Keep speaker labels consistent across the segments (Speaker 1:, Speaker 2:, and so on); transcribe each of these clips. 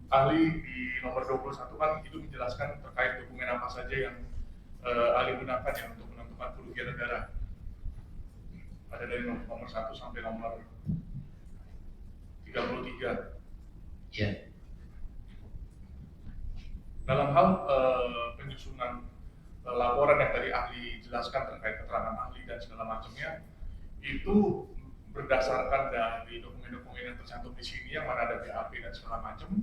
Speaker 1: ahli di nomor 21 kan itu menjelaskan terkait dokumen apa saja yang ahli gunakan ya untuk menentukan kerugian negara. Ada dari nomor 1 sampai nomor 33.
Speaker 2: Ya.
Speaker 1: Dalam hal penyusunan laporan yang tadi ahli jelaskan terkait keterangan ahli dan segala macamnya, itu berdasarkan dari dokumen-dokumen yang tercantum di sini yang mana ada BAP dan segala macam,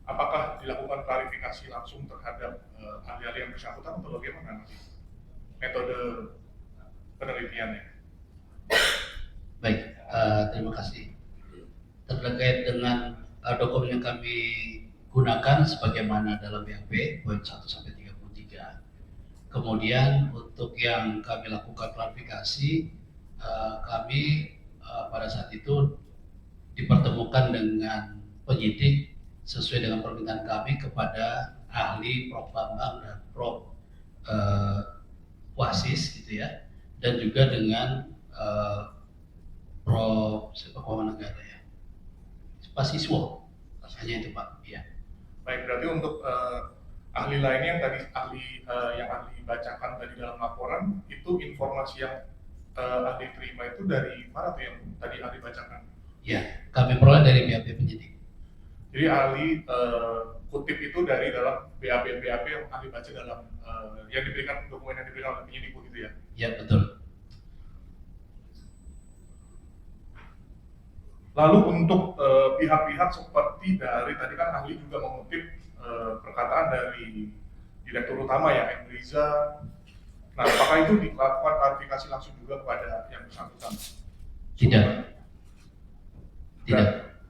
Speaker 1: apakah dilakukan klarifikasi langsung terhadap ahli-ahli yang bersangkutan atau bagaimana metode penelitiannya?
Speaker 2: Baik, terima kasih. Terkait dengan dokumen yang kami gunakan sebagaimana dalam BAP poin 1 sampai 33. Kemudian untuk yang kami lakukan klarifikasi, kami pada saat itu dipertemukan dengan penyidik sesuai dengan permintaan kami kepada ahli Prof. Bambang dan Prof. Wasis gitu ya, dan juga dengan Prof. Sepak bola negara ya, Pak Siswo, rasanya itu Pak. Ya.
Speaker 1: Baik, berarti untuk ahli lainnya yang tadi yang ahli bacakan tadi dalam laporan, itu informasi yang ahli terima itu dari mana tuh yang tadi ahli bacakan?
Speaker 2: Ya, kami peroleh dari BAP penyidik.
Speaker 1: Jadi ahli kutip itu dari dalam BAP yang ahli baca dalam yang diberikan, dokumen yang diberikan oleh penyidik begitu ya?
Speaker 2: Ya, betul.
Speaker 1: Lalu untuk pihak-pihak seperti dari tadi kan ahli juga mengutip perkataan dari Direktur Utama ya, M. Riza. Nah, apakah itu dilakukan klarifikasi langsung juga kepada yang bersangkutan?
Speaker 2: Tidak. Tidak.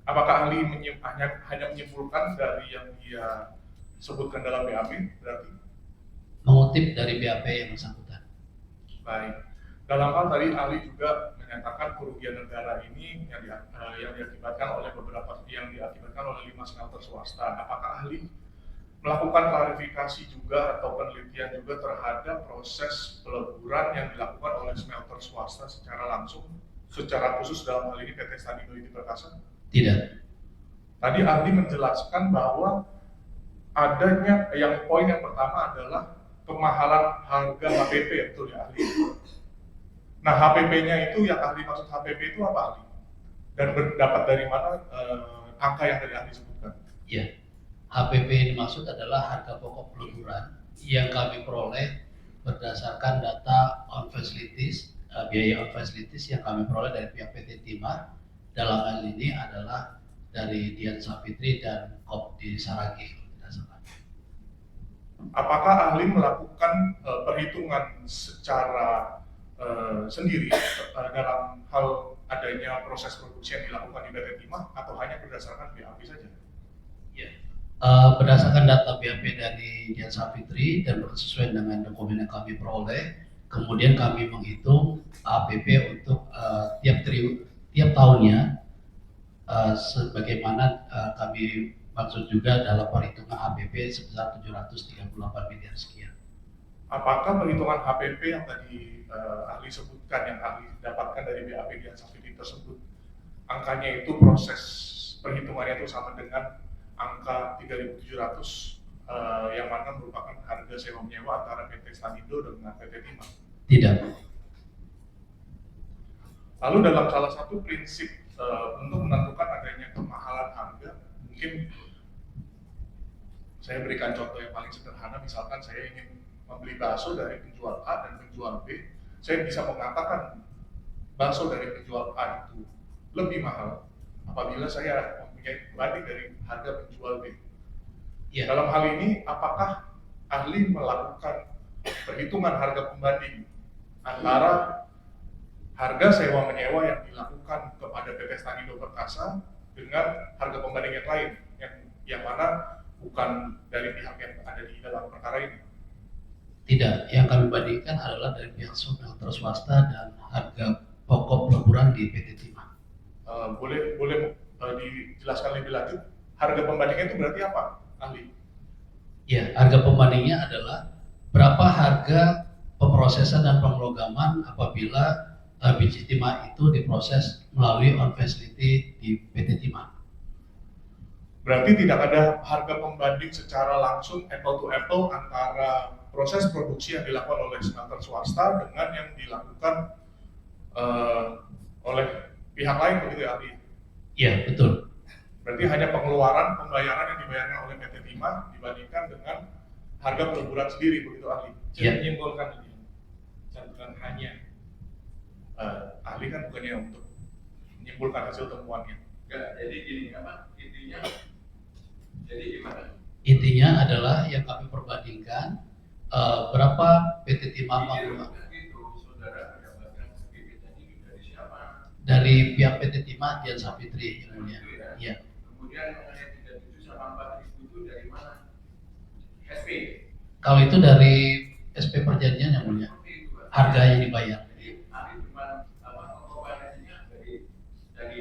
Speaker 1: Apakah ahli hanya menyimpulkan dari yang dia sebutkan dalam BAP berarti?
Speaker 2: Mengutip dari BAP yang bersangkutan.
Speaker 1: Baik. Dalam hal tadi ahli juga menyatakan kerugian negara ini yang diakibatkan oleh yang diakibatkan oleh 5 smelter swasta. Apakah ahli melakukan klarifikasi juga atau penelitian juga terhadap proses peleburan yang dilakukan oleh smelter swasta secara langsung, secara khusus dalam hal ini PT Stanindo Inti Perkasa?
Speaker 2: Tidak.
Speaker 1: Tadi ahli menjelaskan bahwa adanya poin yang pertama adalah kemahalan harga HPP, betul ya ahli? Nah, HPP-nya itu yang ahli maksud HPP itu apa ahli? Dan dapat dari mana angka yang tadi ahli sebutkan?
Speaker 2: Ya, HPP yang dimaksud adalah harga pokok peleburan yang kami peroleh berdasarkan data on facilities, biaya on facilities yang kami peroleh dari pihak PT Timah. Dalam hal ini adalah dari Dian Sapitri dan Kop di Saragi.
Speaker 1: Apakah ahli melakukan perhitungan secara sendiri dalam hal adanya proses produksi yang dilakukan di PT Timah atau hanya berdasarkan BAP saja?
Speaker 2: Ya, berdasarkan data BAP dari Dian Sapitri dan sesuai dengan dokumen yang kami peroleh, kemudian kami menghitung APP untuk tiap tahunnya, sebagaimana kami maksud juga dalam perhitungan HPP sebesar 738 miliar sekian.
Speaker 1: Apakah perhitungan HPP yang tadi ahli sebutkan, yang ahli dapatkan dari BAP Dian Sapitri tersebut, angkanya itu proses perhitungannya itu sama dengan angka 3.700 yang mana merupakan harga sewa menyewa antara PT Stanindo dengan PT Timah?
Speaker 2: Tidak.
Speaker 1: Lalu dalam salah satu prinsip untuk menentukan adanya kemahalan harga, mungkin saya berikan contoh yang paling sederhana, misalkan saya ingin membeli bakso dari penjual A dan penjual B, saya bisa mengatakan bakso dari penjual A itu lebih mahal apabila saya mempunyai pembanding dari harga penjual B. Ya. Dalam hal ini, apakah ahli melakukan perhitungan harga pembanding antara harga sewa menyewa yang dilakukan kepada PT Stanindo Perkasa dengan harga pembanding yang lain, yang mana bukan dari pihak yang ada di dalam perkara ini?
Speaker 2: Tidak, yang kami bandingkan adalah dari pihak smelter swasta dan harga pokok peleburan di PT Timah.
Speaker 1: Boleh dijelaskan lebih lanjut, harga pembandingnya itu berarti apa, ahli?
Speaker 2: Ya, harga pembandingnya adalah berapa harga pemrosesan dan pemrograman apabila biji timah itu diproses melalui on facility di PT Timah.
Speaker 1: Berarti tidak ada harga pembanding secara langsung apple to apple antara proses produksi yang dilakukan oleh smelter swasta dengan yang dilakukan oleh pihak lain, begitu ya ahli?
Speaker 2: Iya, betul.
Speaker 1: Berarti hanya pengeluaran pembayaran yang dibayarkan oleh PT Timah dibandingkan dengan harga peleburan sendiri, begitu ahli?
Speaker 2: Iya.
Speaker 3: Menyimpulkan ini, bukan hanya.
Speaker 1: Ahli kan bukannya untuk menyimpulkan hasil temuannya.
Speaker 4: Enggak, jadi gini apa intinya? Jadi gimana?
Speaker 2: Intinya adalah yang kami perbandingkan berapa PT Timah mengeluarkan
Speaker 4: Itu saudara mendapatkan sertifikat ini dari siapa?
Speaker 2: dari pihak PT Timah Dian Sapitri, yang mulia. Iya.
Speaker 4: Kemudian mengenai 37 sama 4.000 itu dari mana? SP.
Speaker 2: Kalau itu dari SP perjanjian, yang mulia. Harga yang dibayar.
Speaker 4: Ahli cuma komparasinya dari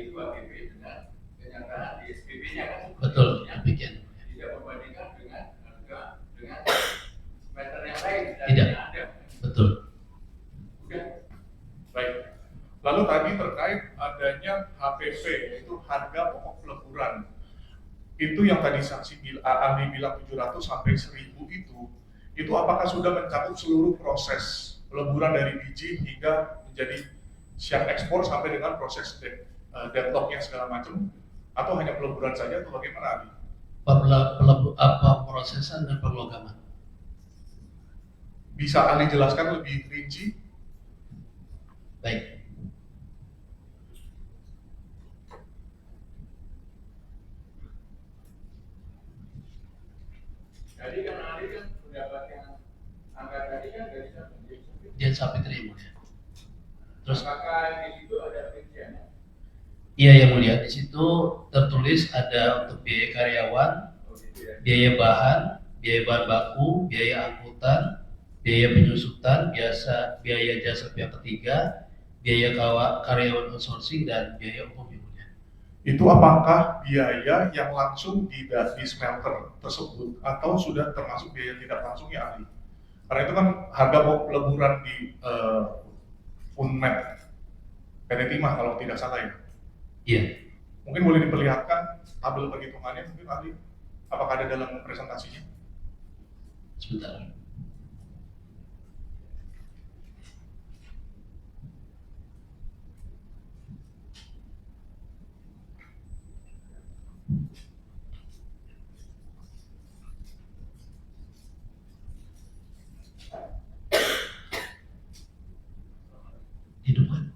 Speaker 4: itu APP dengan kenyataan di SPP-nya kan?
Speaker 2: Betul, demikian.
Speaker 4: Tidak membandingkan dengan harga dengan meter yang lain.
Speaker 2: Tidak.
Speaker 4: Ada.
Speaker 2: Betul.
Speaker 4: Udah.
Speaker 1: Baik. Lalu tadi terkait adanya HPP, yaitu harga pokok peleburan. Itu yang tadi saksi ahli bilang 700 sampai 1000 itu apakah sudah mencakup seluruh proses peleburan dari biji hingga menjadi siap ekspor sampai dengan proses deadlocknya segala macam, atau hanya peleburan saja atau bagaimana ahli?
Speaker 2: Prosesan dan pemrograman.
Speaker 1: Bisa ahli jelaskan lebih rinci?
Speaker 2: Baik.
Speaker 4: Jadi kan ahli kan pendapat yang angka tadi kan dari siapa?
Speaker 2: Dian Sapitri, yang mulia. Terus
Speaker 4: apakah di situ ada rinciannya?
Speaker 2: iya, yang mulia, di situ tertulis ada untuk biaya karyawan, biaya bahan baku, biaya angkutan, biaya penyusutan, biaya jasa pihak ketiga, biaya karyawan outsourcing, dan biaya umum, yang mulia.
Speaker 1: Itu apakah biaya yang langsung di smelter tersebut atau sudah termasuk biaya tidak langsung ya ahli? Karena itu kan harga peleburan di Unmet PT Timah kalau tidak salah ya.
Speaker 2: Iya.
Speaker 1: Mungkin boleh diperlihatkan tabel perhitungannya mungkin ahli, apakah ada dalam presentasinya?
Speaker 2: Sebentar. Hidupkan.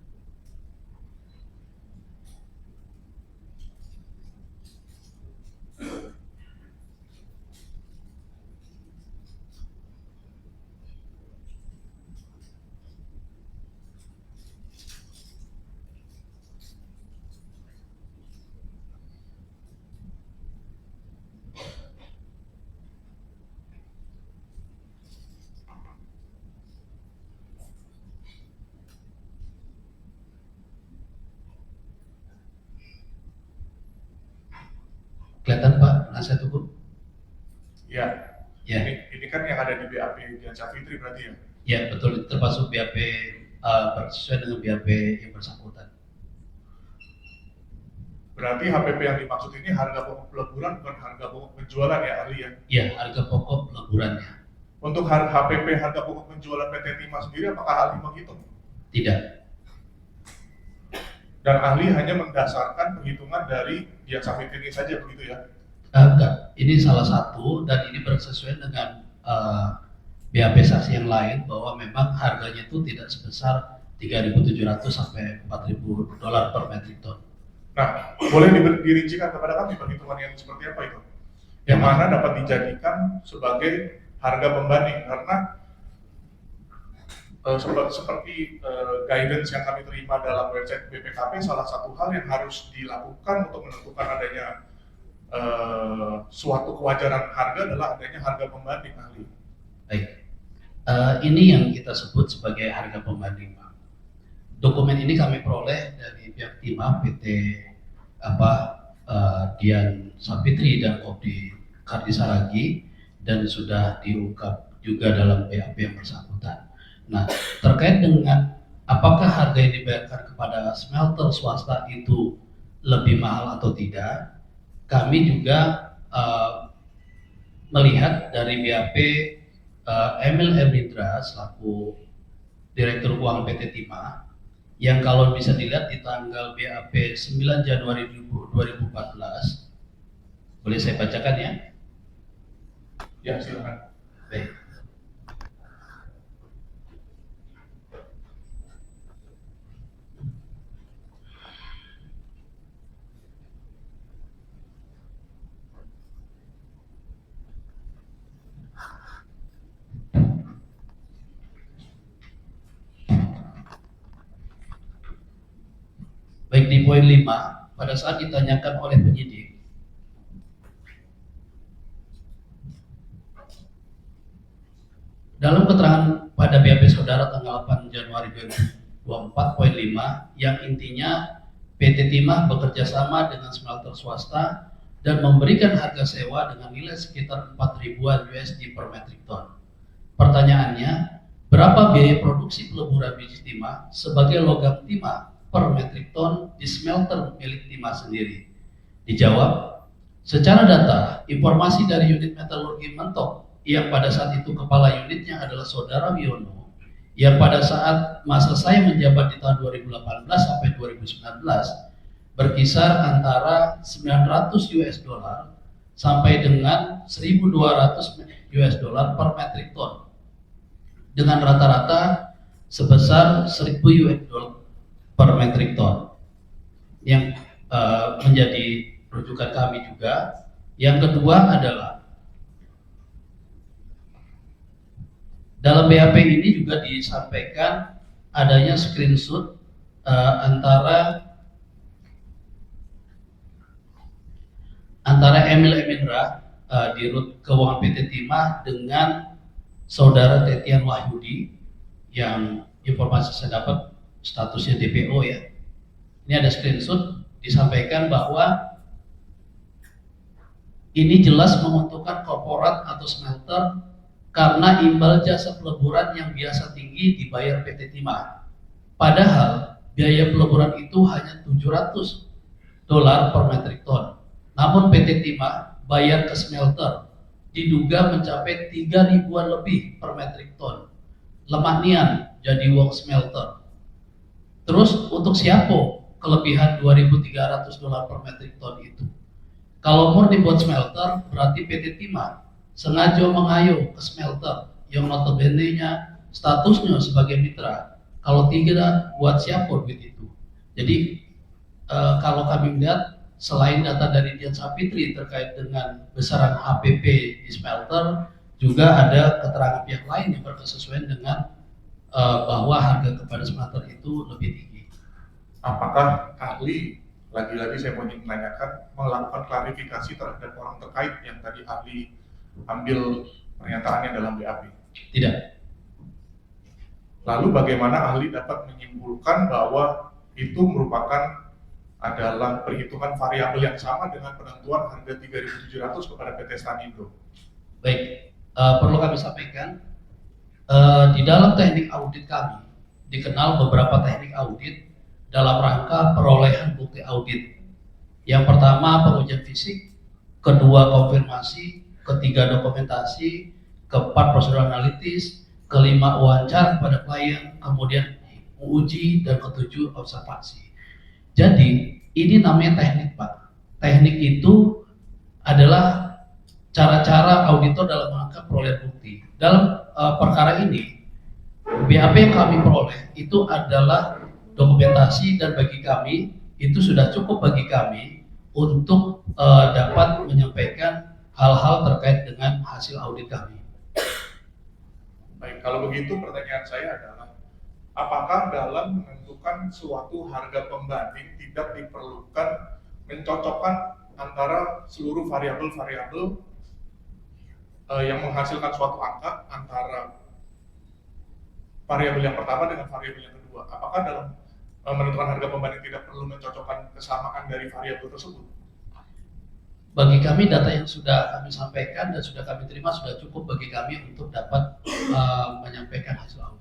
Speaker 2: Kelihatan Pak, nasihat hukum?
Speaker 1: Ya.
Speaker 2: Ya.
Speaker 1: Ini kan yang ada di BAP Dian Sapitri berarti ya?
Speaker 2: Ya, betul, termasuk BAP sesuai dengan BAP yang bersangkutan.
Speaker 1: Berarti HPP yang dimaksud ini harga pokok peleburan bukan harga pokok penjualan ya ahli ya?
Speaker 2: Ya, harga pokok peleburannya.
Speaker 1: Untuk HPP harga pokok penjualan PT Timah sendiri apakah ahli menghitung?
Speaker 2: Tidak.
Speaker 1: Dan ahli hanya mendasarkan perhitungan dari Dian Sapitri ini saja begitu ya?
Speaker 2: Enggak, ini salah satu dan ini bersesuaian dengan BAP saksi yang lain bahwa memang harganya itu tidak sebesar 3.700 sampai 4.000 dolar per metrik ton.
Speaker 1: Nah, boleh dirincikan kepada kami perhitungan yang seperti apa itu? Yang mana dapat dijadikan sebagai harga pembanding karena seperti guidance yang kami terima dalam website BPKP, salah satu hal yang harus dilakukan untuk menentukan adanya suatu kewajaran harga adalah adanya harga pembanding ahli.
Speaker 2: Baik, ini yang kita sebut sebagai harga pembanding, Pak. Dokumen ini kami peroleh dari pihak Timah PT Dian Sapitri dan Kopdi Kardi Saragi dan sudah diungkap juga dalam BAP yang bersangkutan. Nah, terkait dengan apakah harga yang dibayarkan kepada smelter swasta itu lebih mahal atau tidak, kami juga melihat dari BAP Emil Emindra selaku Direktur Keuangan PT Timah, yang kalau bisa dilihat di tanggal BAP 9 Januari 2014, boleh saya bacakan ya?
Speaker 1: Ya, silakan.
Speaker 2: Baik. Baik, di poin 5, pada saat ditanyakan oleh penyidik, dalam keterangan pada BAP saudara tanggal 8 Januari 2024 poin 5, yang intinya PT Timah bekerja sama dengan smelter swasta dan memberikan harga sewa dengan nilai sekitar 4 ribuan USD per metrik ton. Pertanyaannya, berapa biaya produksi peleburan biji timah sebagai logam timah per metrik ton di smelter milik Timah sendiri? Dijawab, secara data, informasi dari unit metalurgi Mentok yang pada saat itu kepala unitnya adalah Saudara Wiono, yang pada saat masa saya menjabat di tahun 2018 sampai 2019 berkisar antara 900 US dollar sampai dengan 1.200 US dollar per metrik ton, dengan rata-rata sebesar 1.000 US dollar per metrik ton, yang menjadi rujukan kami juga. Yang kedua adalah dalam BAP ini juga disampaikan adanya screenshot antara Emil Emindra di Rut Keuangan PT Timah dengan Saudara Tetian Wahyudi, yang informasi saya dapat statusnya DPO ya. Ini ada screenshot, disampaikan bahwa ini jelas menguntungkan korporat atau smelter karena imbal jasa peleburan yang biasa tinggi dibayar PT Timah. Padahal biaya peleburan itu hanya 700 dolar per metrik ton. Namun PT Timah bayar ke smelter diduga mencapai 3 ribuan lebih per metrik ton. Lemah nian jadi wong smelter. Terus untuk siapa kelebihan 2.300 dolar per metrik ton itu? Kalau murni buat smelter, berarti PT Timah sengaja mengayo ke smelter yang notabene-nya statusnya sebagai mitra. Kalau tidak, buat siapa duit itu? Jadi kalau kami melihat, selain data dari Dian Sapitri terkait dengan besaran HPP di smelter, juga ada keterangan pihak lain yang berkesesuaian dengan bahwa harga kepada smelter itu lebih tinggi.
Speaker 1: Apakah ahli, lagi-lagi saya mau menanyakan, melakukan klarifikasi terhadap orang terkait yang tadi ahli ambil pernyataannya dalam BAP?
Speaker 2: Tidak.
Speaker 1: Lalu bagaimana ahli dapat menyimpulkan bahwa itu merupakan adalah perhitungan variabel yang sama dengan penentuan harga 3.700 kepada PT Stanindo?
Speaker 2: Baik, perlu kami sampaikan, di dalam teknik audit kami dikenal beberapa teknik audit dalam rangka perolehan bukti audit. Yang pertama pengujian fisik, kedua konfirmasi, ketiga dokumentasi, keempat prosedur analitis, kelima wawancara pada klien, kemudian uji, dan ketujuh observasi. Jadi ini namanya teknik, Pak. Teknik itu adalah cara-cara auditor dalam rangka perolehan bukti. Dalam perkara ini, BAP yang kami peroleh itu adalah dokumentasi, dan bagi kami itu sudah cukup bagi kami untuk dapat menyampaikan hal-hal terkait dengan hasil audit kami.
Speaker 1: Baik, kalau begitu pertanyaan saya adalah, apakah dalam menentukan suatu harga pembanding tidak diperlukan mencocokkan antara seluruh variabel-variabel yang menghasilkan suatu angka antara variabel yang pertama dengan variabel yang kedua? Apakah dalam menentukan harga pembanding tidak perlu mencocokkan kesamaan dari variabel tersebut?
Speaker 2: Bagi kami data yang sudah kami sampaikan dan sudah kami terima sudah cukup bagi kami untuk dapat menyampaikan hasil audit.